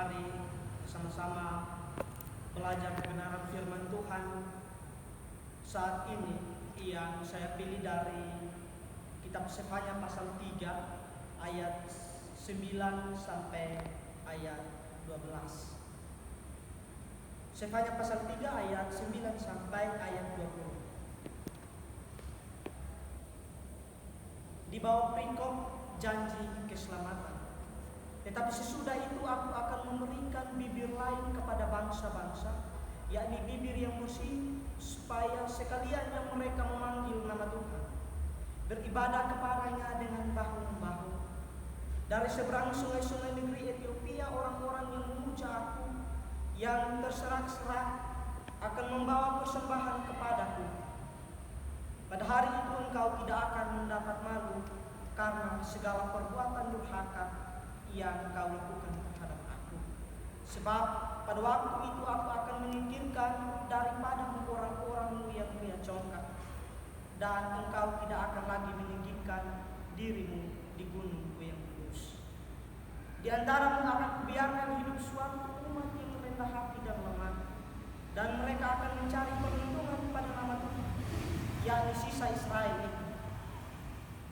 mari bersama-sama belajar kebenaran firman Tuhan. Saat ini yang saya pilih dari kitab Sefanya pasal 3 ayat 9 sampai ayat 12. Sefanya pasal 3 ayat 9 sampai ayat 20. Di bawah perikop janji keselamatan. Tetapi sesudah itu aku akan memberikan bibir lain kepada bangsa-bangsa, yakni bibir yang bersih, supaya sekalian yang mereka memanggil nama Tuhan, beribadah kepadanya dengan bahu-membahu. Dari seberang sungai-sungai negeri Ethiopia, orang-orang yang memuja aku, yang terserak-serak, akan membawa persembahan kepadaku. Pada hari itu engkau tidak akan mendapat malu karena segala perbuatan durhaka yang kau lakukan terhadap aku. Sebab pada waktu itu aku akan menyingkirkan daripadamu orang-orangmu yang punya congkak, dan engkau tidak akan lagi meninggikan dirimu di gunungku yang kudus. Di antaramu akan kubiarkan hidup suatu umat yang rendah hati dan lemah, dan mereka akan mencari perlindungan pada nama Tuhan, yakni sisa Israel itu.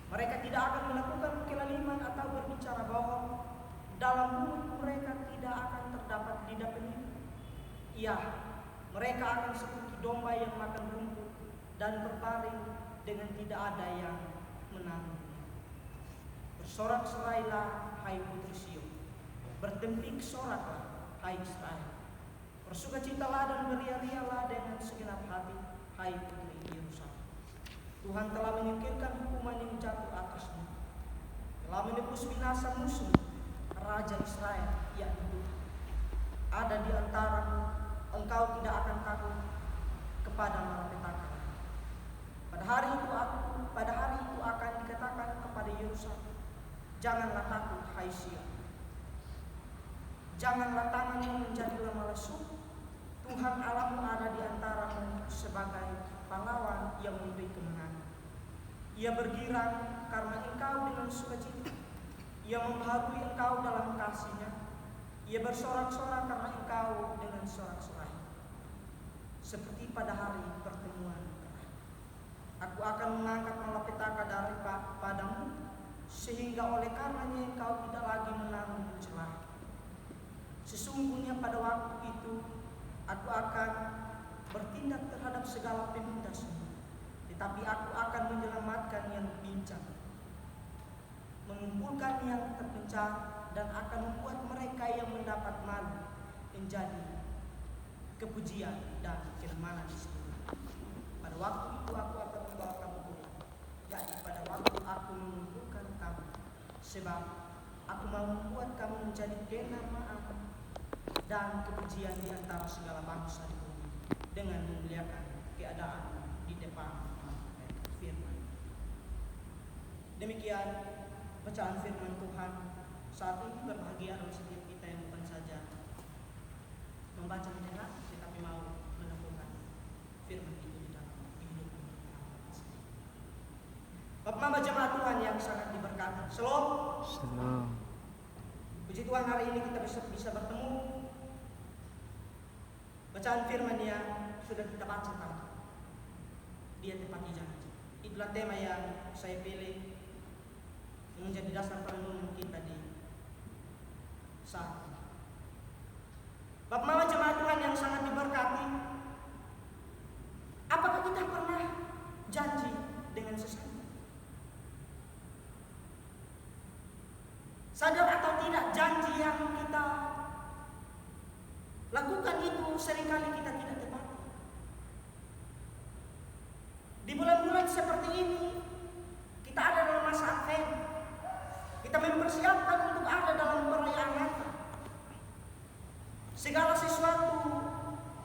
Mereka tidak akan melakukan kelaliman atau berbicara bohong. Dalam mulut mereka tidak akan terdapat lidah penipu. Iya, mereka akan seperti domba yang makan rumput dan berbaring dengan tidak ada yang menanggungnya. Bersorak-sorailah, hai putri Sion. Bertempik soraklah, hai Israel. Bersukacitalah dan beria-rialah dengan segenap hati, hai putri Yerusalem. Tuhan telah menyingkirkan hukuman yang jatuh atasmu, telah menebus binasa musuh, Raja Israel, yakni Tuhan. Ada di antaramu, engkau tidak akan takut kepada malapetaka. Pada hari itu akan dikatakan kepada Yerusalem, janganlah takut, hai Sion. Janganlah tanganmu menjadi lemah lesu. Tuhan Allahmu ada di antaramu sebagai pahlawan yang memberi kemenangan. Ia bergirang karena engkau dengan sukacita. Ia membaharui engkau dalam kasih-Nya. Ia bersorak-sorak karena engkau dengan sorak-sorai. Seperti pada hari pertemuan terakhir. Aku akan mengangkat malapetaka daripadamu, sehingga oleh karenanya engkau tidak lagi menanggung celah. Sesungguhnya pada waktu itu aku akan bertindak terhadap segala pemindasmu, tetapi aku akan menyelamatkan yang pincang, mengumpulkan yang terpencar, dan akan membuat mereka yang mendapat malu menjadi kepujian dan keamanan di sini. Pada waktu itu aku akan membawa kamu pulang, yakni pada waktu aku mengumpulkan kamu, sebab aku mau membuat kamu menjadi kenamaan dan kepujian di antara segala bangsa di bumi, dengan memuliakan keadaan di depan firman. Demikian bacaan firman Tuhan. Saat ini berbahagia adalah setiap kita yang bukan saja membaca mendengar, tetapi mau melakukan firman itu di dalam hidup kita. Bapak Mama jemaat Tuhan yang sangat diberkati. Shalom. Shalom. Puji Tuhan, hari ini kita bisa bertemu. Bacaan firman yang sudah kita baca tadi, dia tepati janji. Itulah tema yang saya pilih menjadi dasar perenungan kita di saat ini. Bapak Mama jemaat Tuhan yang sangat diberkati, apakah kita pernah janji dengan sesama? Sadar atau tidak, janji yang kita lakukan itu seringkali kita tidak tepati. Di bulan-bulan seperti ini, kita ada dalam masa Advent. Kita mempersiapkan untuk ada dalam perayaan Natal. Segala sesuatu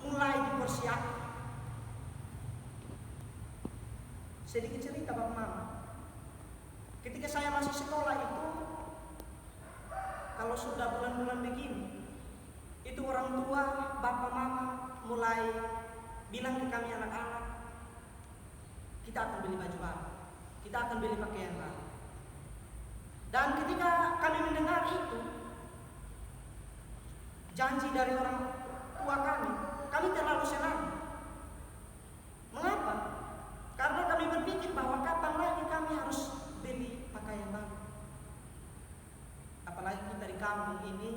mulai dipersiapkan. Sedikit cerita Bapak Mama. Ketika saya masih sekolah itu, kalau sudah bulan-bulan begini, itu orang tua, bapak mama mulai bilang ke kami anak-anak, kita akan beli baju baru, kita akan beli pakaian baru. Dan ketika kami mendengar itu, janji dari orang tua kami terlalu senang. Mengapa? Karena kami berpikir bahwa kapan lagi kami harus beli pakaian baru. Apalagi kita di kampung ini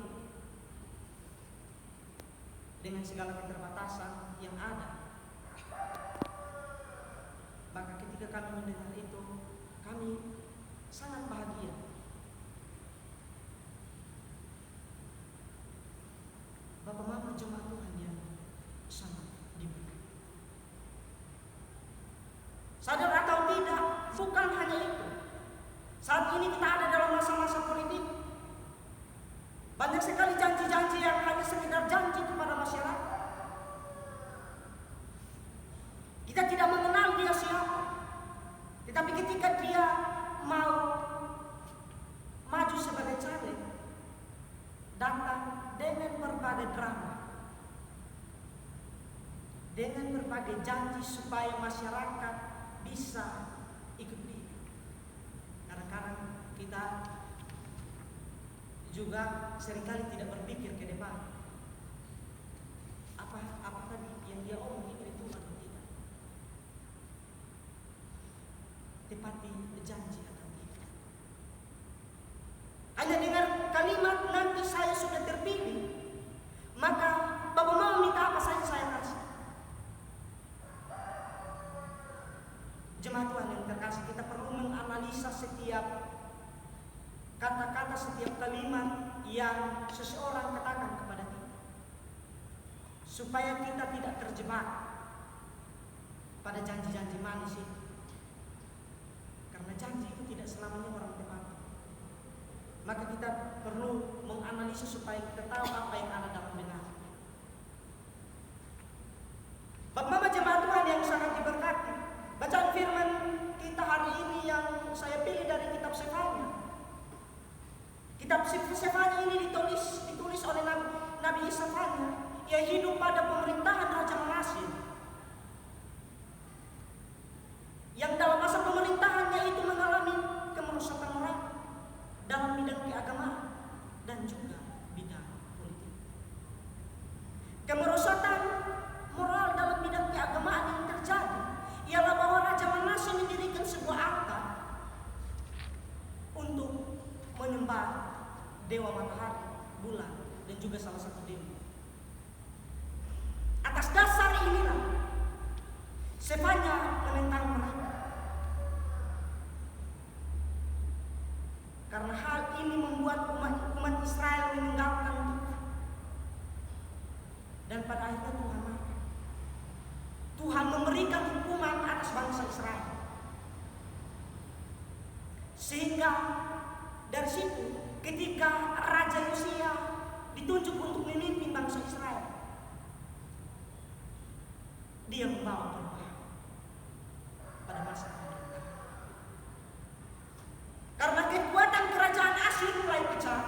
dengan segala keterbatasan yang ada. Maka ketika kami mendengar itu, kami sangat bahagia. Bapak Mama jemaat Tuhan yang sangat diberkati. Sadar atau tidak, bukan hanya itu. Saat ini kita ada dalam masa-masa politik. Banyak sekali janji-janji yang hanya sekedar janji kepada masyarakat. Kita tidak mengenal dia siapa. Tetapi ketika dia mau maju sebagai caleg, datang dengan berbagai drama, dengan berbagai janji supaya masyarakat bisa ikut dia. Kadang-kadang kita juga seringkali tidak berpikir ke depan. Apa tadi yang dia omong ini betul atau tidak? Tepati janji atau tidak? Hanya dengar kalimat nanti saya sudah terpilih, maka Bapak mau minta apa saja saya kasih. Jemaat Tuhan yang terkasih, kita perlu menganalisa setiap kata-kata, setiap kalimat yang seseorang katakan kepada kita, supaya kita tidak terjebak pada janji-janji manis itu. Karena janji itu tidak selamanya orang tepat. Maka kita perlu menganalisa supaya kita tahu apa yang ada dalam benak. Bapak Mama jemaat Tuhan yang sangat diberkati, bacaan firman kita hari ini yang saya pilih dari kitab Sefanya. Kitab Sefanya ini ditulis oleh Nabi Sefanya. Ia hidup pada pemerintahan Raja Manasye, yang dalam masa pemerintahannya itu mengalami kemerosotan moral dalam bidang keagamaan dan juga bidang politik. Kemerosotan moral dalam bidang keagamaan yang terjadi ialah bahwa Raja Manasye mendirikan sebuah altar untuk menyembah dewa matahari, bulan, dan juga salah satu dewa. Atas dasar inilah Sefanya menentang mereka. Karena hal ini membuat umat Israel meninggalkan Tuhan. Dan pada akhirnya Tuhan marah. Tuhan memberikan hukuman atas bangsa Israel. Sehingga dari situ ketika Raja Yosia ditunjuk untuk memimpin bangsa Israel, dia membawa perubahan pada masa pemerintahan. Karena kekuatan kerajaan Asyur mulai pecah,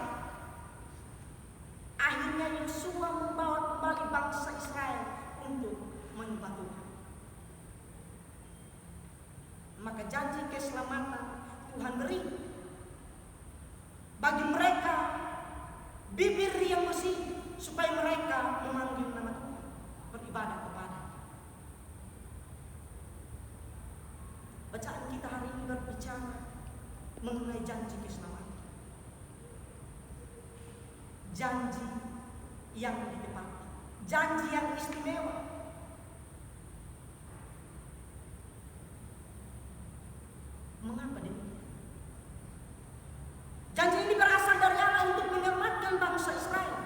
akhirnya Yosua membawa kembali bangsa Israel untuk menyembah Tuhan. Maka janji keselamatan Tuhan beri bagi mereka bibir yang bersih, supaya mereka memanggil nama Tuhan, beribadah kepada. Bacaan kita hari ini berbicara mengenai janji keselamatan. Janji yang ditepati, janji yang istimewa. Mengapa demikian? Janji ini berasal dari Allah untuk menyelamatkan bangsa Israel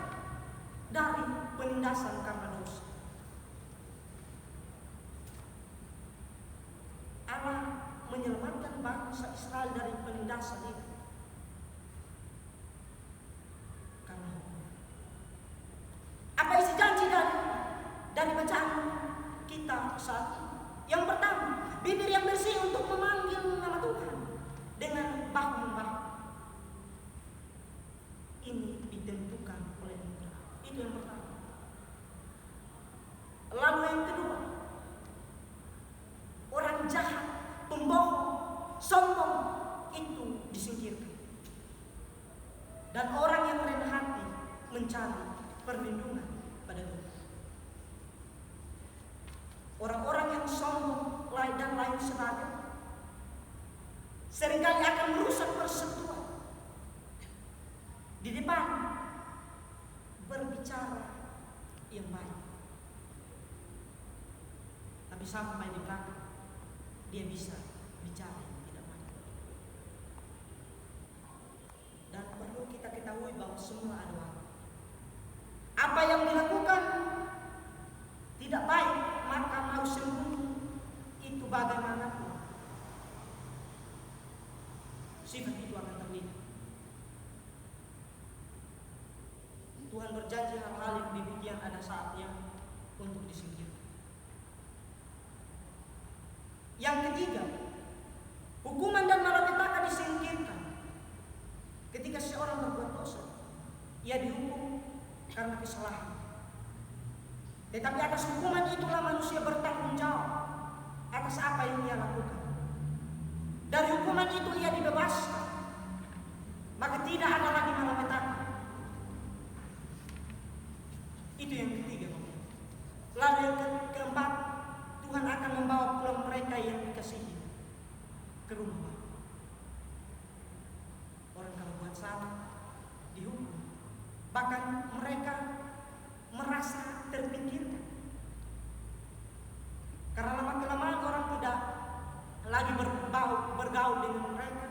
dari penindasan karena dosa. Allah menyelamatkan bangsa Israel dari penindasan itu karena apa isi janji dari bacaan kita saat ini? Yang pertama, bibir yang bersih untuk memanggil nama Tuhan dengan bahu-membahu. Ini ditentukan oleh anugerah. Itu yang pertama. Lalu yang kedua, orang jahat, pembohong, sombong itu disingkirkan. Dan orang yang rendah hati mencari perlindungan pada Tuhan. Orang-orang yang sombong dan lain sebagainya seringkali akan merusak persatuan. Di depan berbicara yang baik, tapi sampai di belakang dia bisa bicara yang tidak baik. Dan perlu kita ketahui bahwa semua ada waktu. Apa yang dilakukan tidak baik, maka mau sembunyi itu bagaimanapun sifat itu akan terlihat. Tuhan berjanji hal-hal yang demikian ada saatnya untuk disingkirkan. Yang ketiga, hukuman dan malapetaka disingkirkan ketika seorang berbuat dosa. Ia dihukum karena kesalahan. Tetapi atas hukuman itulah manusia bertanggung jawab atas apa yang ia lakukan. Dari hukuman itu ia dibebaskan, maka tidak ada lagi malapetaka. Itu yang ketiga. Lalu yang keempat, Tuhan akan membawa pulang mereka yang dikasihi ke rumah. Orang kalau buat salah dihukum, bahkan mereka merasa terpinggirkan. Karena lama-kelamaan orang tidak lagi bergaul dengan mereka.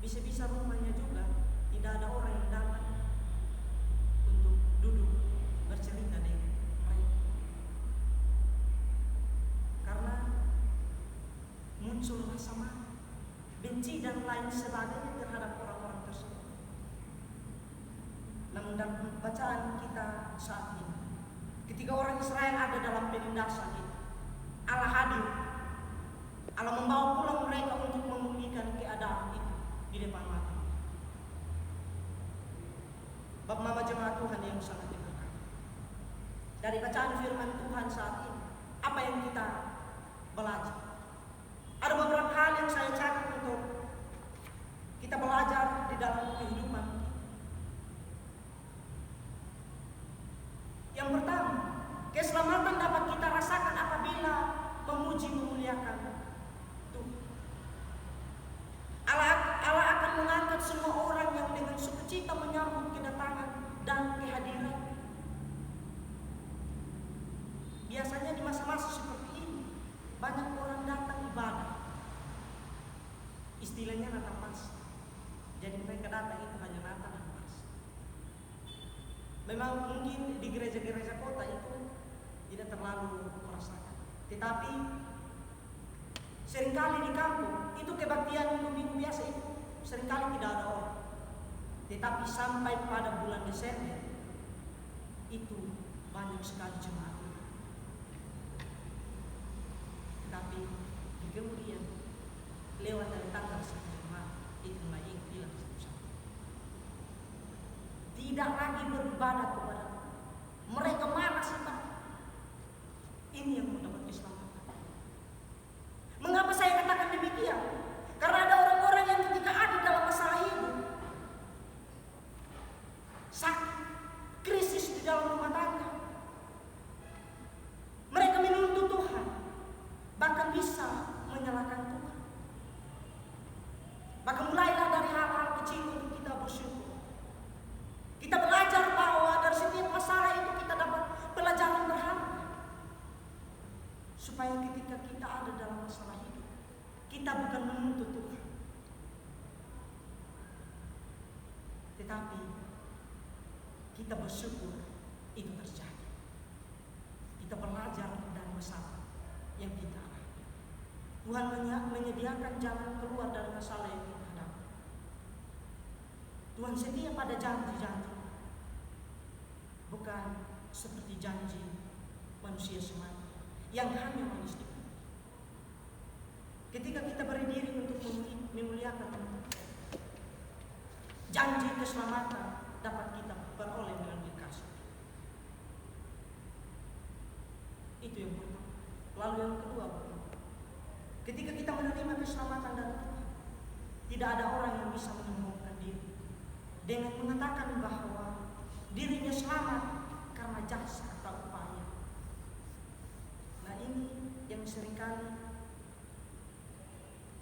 Bisa-bisa rumahnya juga tidak ada orang yang datang untuk duduk bercerita dengan mereka. Karena muncul rasa marah, benci dan lain sebagainya terhadap orang-orang tersebut. Namun dalam bacaan kita saat ini, ketika orang Israel ada dalam penindasan itu, Allah hadir. Allah membawa pulang mereka untuk memulihkan keadaan itu di depan mata. Bapak Mama jemaat Tuhan yang sangat diberkati, dari bacaan firman Tuhan saat ini, apa yang kita belajar? Ada beberapa hal yang saya catat untuk kita belajar di dalam kehidupan. Yang pertama, keselamatan dapat kita rasakan apabila memuji memuliakan Tuhan. Allah akan mengangkat semua orang yang dengan sukacita menyambut kedatangan dan kehadiran. Biasanya di masa-masa seperti ini banyak orang datang ibadah, istilahnya Natal Pas. Jadi mereka datang itu hanya Natal dan Pas. Memang mungkin di gereja-gereja kota itu tidak terlalu merasakan, tetapi seringkali di kampung itu kebaktian minggu biasa itu seringkali tidak ada orang. Tetapi sampai pada bulan Desember itu banyak sekali jemaat. Tetapi di kemudian lewat dari tanggal 1 Maret itu mulai hilang satu-satu. Tidak lagi beribadah kepada Tuhan. Mereka malas sekali. Ini yang mendapat keselamatan. Mengapa saya katakan demikian? Karena ada orang-orang yang ketika ada dalam masalah hidup, sakit, krisis di dalam rumah tangga, mereka menuntut Tuhan, bahkan bisa menyalahkan Tuhan. Maka mulailah dari hal-hal kecil untuk kita bersyukur. Kita belajar bahwa dari setiap masalah itu kita dapat pelajaran berharga. Supaya ketika kita ada dalam masalah hidup, kita bukan menuntut Tuhan, tetapi kita bersyukur itu terjadi. Kita belajar dari masalah yang kita alami. Tuhan menyediakan jalan keluar dari masalah yang kita hadapi. Tuhan setia pada janji-janji, bukan seperti janji manusia semata yang hanya manusia. Ketika kita berdiri untuk memuliakan Tuhan, janji keselamatan dapat kita peroleh melalui kasih. Itu yang pertama. Lalu yang kedua, ketika kita menerima keselamatan dari Tuhan, tidak ada orang yang bisa menyombongkan diri. dengan mengatakan bahwa dirinya selamat karena jasa atau upaya. Nah, ini yang seringkali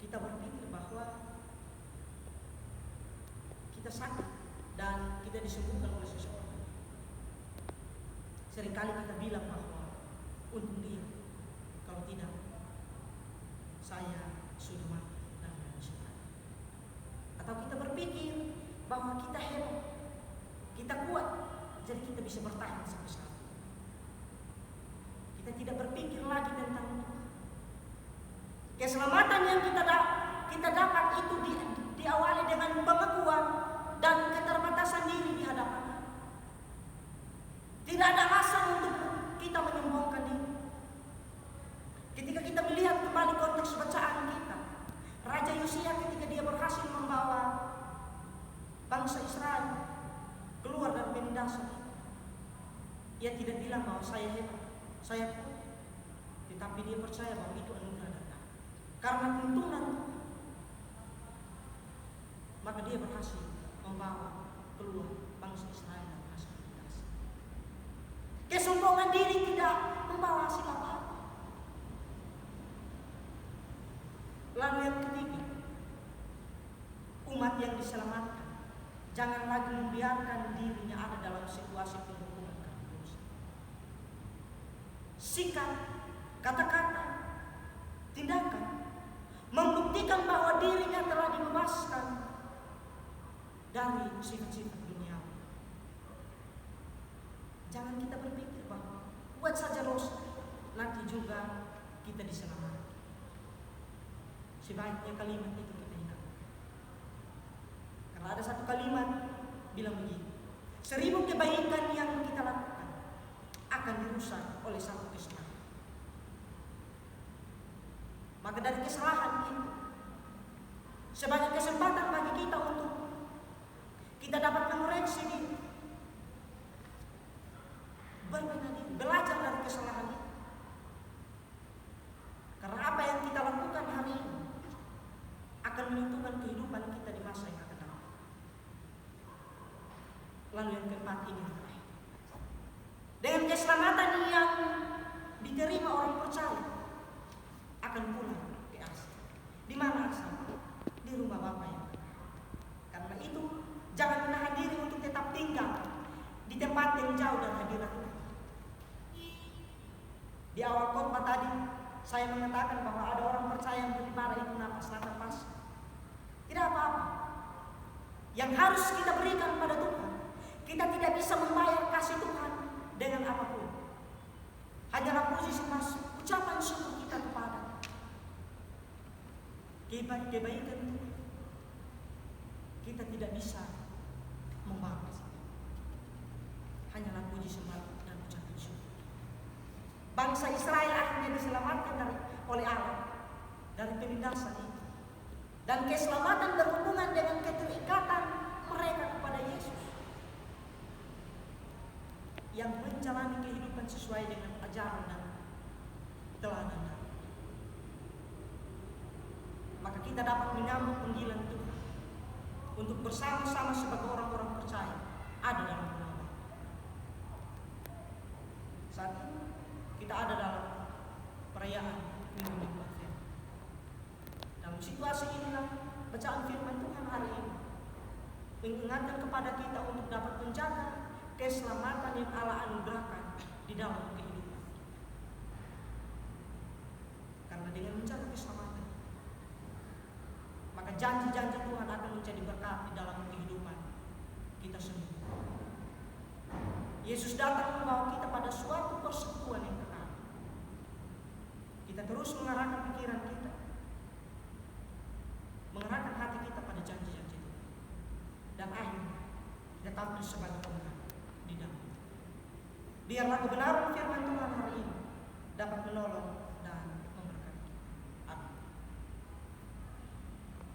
kita berpikir bahwa kita sakit dan kita disembuhkan oleh seseorang. Seringkali kita bilang bahwa untuk dia, kalau tidak saya sudah mati dan menyesal. Atau kita berpikir bahwa kita hebat, kita kuat, jadi kita bisa bertahan sampai saat ini. Kita tidak berpikir lagi tentang itu. Keselamatan yang kita dapat itu diawali dengan pengakuan dan keterbatasan diri di hadapan. Tidak ada alasan untuk kita menyombongkan diri. Ketika kita melihat kembali konteks bacaan kita, Raja Yosia ketika dia berhasil membawa bangsa Israel keluar dari penindasan, ia tidak bilang bahwa saya hebat, saya kuat, tetapi dia percaya bahwa itu anugerah datang karena tuntunan Tuhan. Maka dia berhasil membawa keluar bangsa Israel dari hasil penindasan. Kesombongan diri tidak membawa hasil apa-apa. Lalu yang ketiga, umat yang diselamatkan jangan lagi membiarkan dirinya ada dalam situasi penghukuman karena dosa. Sikap, kata-kata, tindakan membuktikan bahwa dirinya telah dibebaskan dari sifat-sifat duniawi. Jangan kita berpikir bahwa buat saja dosa, nanti juga kita diselamatkan. Sebaiknya kalimat itu kita ingat. Karena ada satu kalimat bilang begini, 1000 kebaikan yang kita lakukan akan dirusak oleh satu kesalahan. Maka dari kesalahan itu, sebagai kesempatan bagi kita untuk kita dapat mengoreksi diri, berbenah diri, belajar dari kesalahan itu. Karena apa yang kita lakukan hari ini akan menentukan kehidupan kita di masa yang akan datang. Lalu yang keempat ini terakhir, dengan keselamatan yang diterima orang percaya akan pulang ke asal. Di mana asal? Di rumah Bapa yang benar. Karena itu jangan menahan diri untuk tetap tinggal di tempat yang jauh dari hadirat Tuhan. Di awal khotbah tadi saya mengatakan bahwa ada orang percaya yang beribadah itu napas. Tidak apa-apa. Yang harus kita berikan pada Tuhan, kita tidak bisa membayar kasih Tuhan dengan apapun. Hanyalah puji masuk ucapan syukur kita kepada kebaikan Tuhan. Kita tidak bisa membalas. Hanyalah puji sembah dan ucapan syukur. Bangsa Israel akhirnya diselamatkan oleh Allah dari penindasan itu. Dan keselamatan berhubungan dengan keterikatan mereka kepada Yesus yang menjalani kehidupan sesuai dengan ajaran dan teladan. Maka kita dapat menyambut panggilan Tuhan untuk bersama-sama sebagai orang-orang percaya ada dalam rumah Bapa. Saat ini kita ada dalam perayaan Minggu Advent. Dalam situasi inilah bacaan firman Tuhan hari ini mengingatkan kepada kita untuk dapat menjaga keselamatan yang Allah anugerahkan di dalam kehidupan. Karena dengan menjaga keselamatan, maka janji-janji Tuhan akan menjadi berkat di dalam kehidupan kita semua. Yesus datang membawa kita pada suatu persekutuan yang kekal. Kita terus mengarahkan pikiran kita, mengarahkan hati kita pada janji-janji Tuhan. Dan akhirnya kita tampil sebagai pemenang di dalam. Biarlah kebenaran firman Tuhan hari ini dapat menolong